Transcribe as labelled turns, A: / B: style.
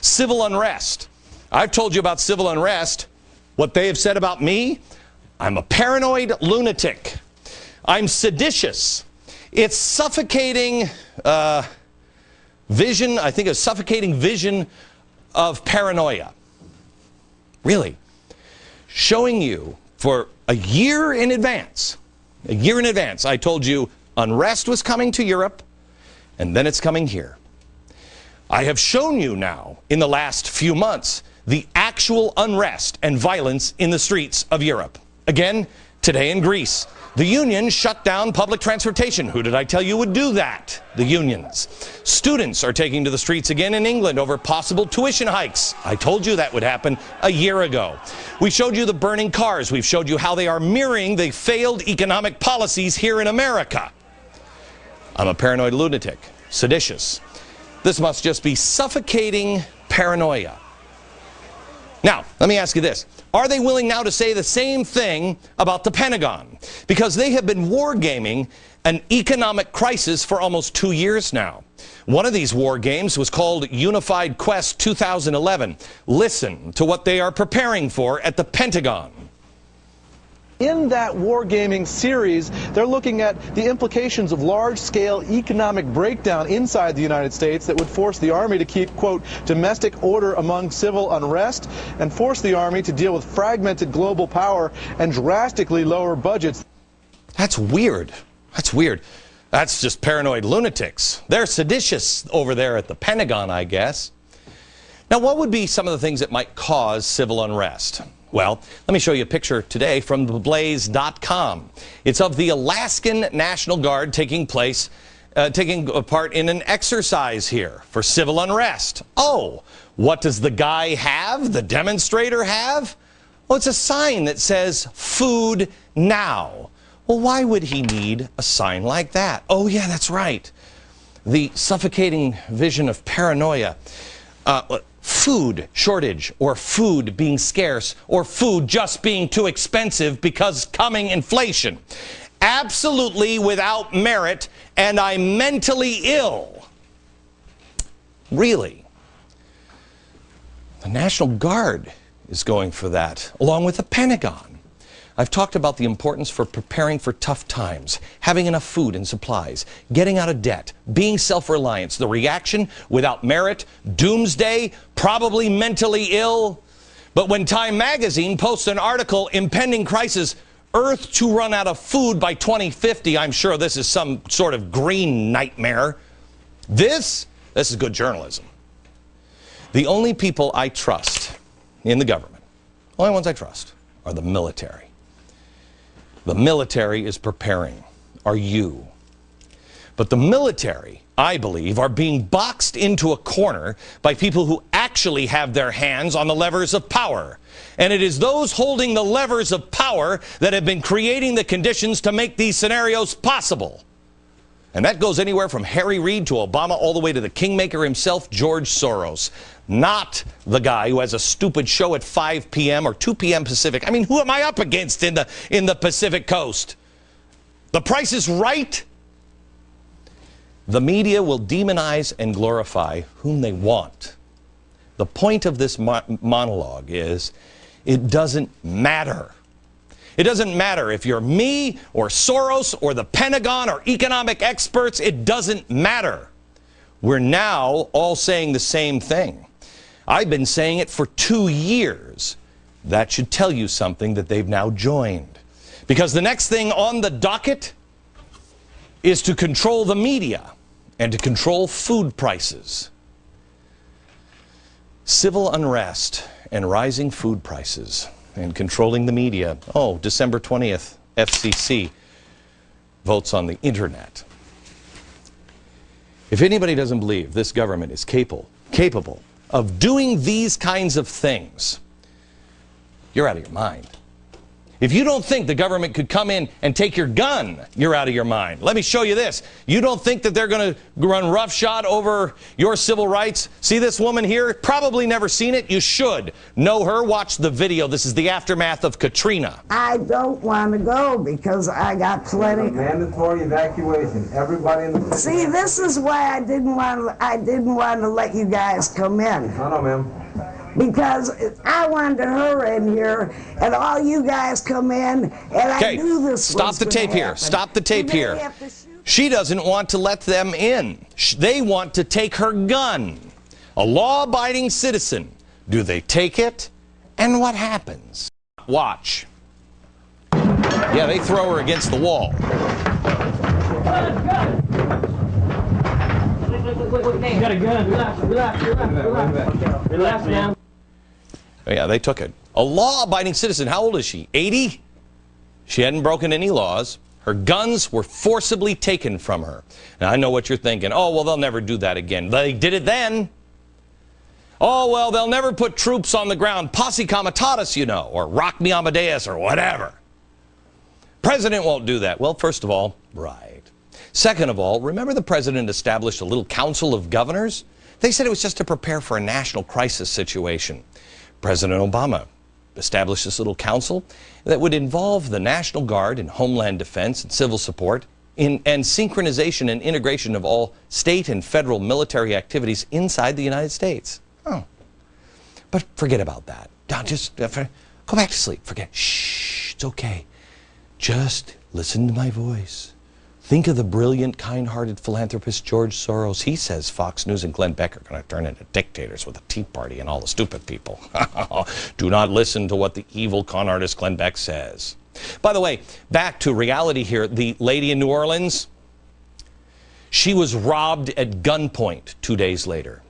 A: Civil unrest. I've told you about civil unrest. What they have said about me, I'm a paranoid lunatic. I'm seditious. It's suffocating vision, I think a suffocating vision of paranoia. Really. Showing you for a year in advance, I told you unrest was coming to Europe, and then it's coming here. I have shown you now, in the last few months, the actual unrest and violence in the streets of Europe. Again, today in Greece, the union shut down public transportation. Who did I tell you would do that? The unions. Students are taking to the streets again in England over possible tuition hikes. I told you that would happen a year ago. We showed you the burning cars. We've showed you how they are mirroring the failed economic policies here in America. I'm a paranoid lunatic, seditious. This must just be suffocating paranoia. Now, let me ask you this. Are they willing now to say the same thing about the Pentagon? Because they have been wargaming an economic crisis for almost 2 years now. One of these war games was called Unified Quest 2011. Listen to what they are preparing for at the Pentagon.
B: In that wargaming series, they're looking at the implications of large-scale economic breakdown inside the United States that would force the Army to keep, quote, domestic order among civil unrest and force the Army to deal with fragmented global power and drastically lower budgets.
A: That's weird. That's weird. That's just paranoid lunatics. They're seditious over there at the Pentagon, I guess. Now, what would be some of the things that might cause civil unrest? Well, let me show you a picture today from theblaze.com. It's of the Alaskan National Guard taking part in an exercise here for civil unrest. Oh, what does the guy have, the demonstrator have? Well, it's a sign that says, "Food now." Well, why would he need a sign like that? Oh, yeah, that's right. The suffocating vision of paranoia. Food shortage, or food being scarce, or food just being too expensive because coming inflation. Absolutely without merit, and I'm mentally ill. Really? The National Guard is going for that, along with the Pentagon. I've talked about the importance for preparing for tough times, having enough food and supplies, getting out of debt, being self-reliant. The reaction, without merit, doomsday, probably mentally ill. But when Time magazine posts an article, impending crisis, Earth to run out of food by 2050, I'm sure this is some sort of green nightmare. This is good journalism. The only people I trust in the government, only ones I trust, are the military. The military is preparing. Are you? But the military, I believe, are being boxed into a corner by people who actually have their hands on the levers of power. And it is those holding the levers of power that have been creating the conditions to make these scenarios possible. And that goes anywhere from Harry Reid to Obama all the way to the kingmaker himself, George Soros. Not the guy who has a stupid show at 5 p.m. or 2 p.m. Pacific. I mean, who am I up against in the Pacific Coast? The Price is Right? The media will demonize and glorify whom they want. The point of this monologue is it doesn't matter. It doesn't matter if you're me or Soros or the Pentagon or economic experts. It doesn't matter. We're now all saying the same thing. I've been saying it for 2 years. That should tell you something that they've now joined. Because the next thing on the docket is to control the media and to control food prices. Civil unrest and rising food prices and controlling the media. Oh, December 20th, FCC votes on the internet. If anybody doesn't believe this government is capable of doing these kinds of things, you're out of your mind. If you don't think the government could come in and take your gun, you're out of your mind. Let me show you this. You don't think that they're going to run roughshod over your civil rights? See this woman here? Probably never seen it. You should know her. Watch the video. This is the aftermath of Katrina.
C: I don't want to go because I got plenty.
D: Mandatory evacuation. Everybody in the
C: See, this is why I didn't want to let you guys come in.
D: No, ma'am.
C: Because I wanted her in here, and all you guys come in, and I knew this
A: stop
C: was
A: the tape
C: happen.
A: here. Stop the tape
C: You
A: here.
C: may have to shoot.
A: She doesn't want to let them in. They want to take her gun. A law-abiding citizen. Do they take it? And what happens? Watch. Yeah, they throw her against the wall.
E: You got a gun. Relax, man.
A: Oh, yeah, they took it. A law-abiding citizen. How old is she? 80? She hadn't broken any laws. Her guns were forcibly taken from her. Now, I know what you're thinking. Oh, well, they'll never do that again. They did it then. Oh, well, they'll never put troops on the ground. Posse comitatus, you know, or rock me Amadeus, or whatever. President won't do that. Well, first of all, right. Second of all, remember the president established a little council of governors? They said it was just to prepare for a national crisis situation. President Obama established this little council that would involve the National Guard in Homeland Defense and civil support and synchronization and integration of all state and federal military activities inside the United States. Oh, but forget about that. Just go back to sleep. Forget. Shh, it's okay. Just listen to my voice. Think of the brilliant, kind-hearted philanthropist George Soros. He says Fox News and Glenn Beck are going to turn into dictators with the Tea Party and all the stupid people. Do not listen to what the evil con artist Glenn Beck says. By the way, back to reality here. The lady in New Orleans, she was robbed at gunpoint 2 days later.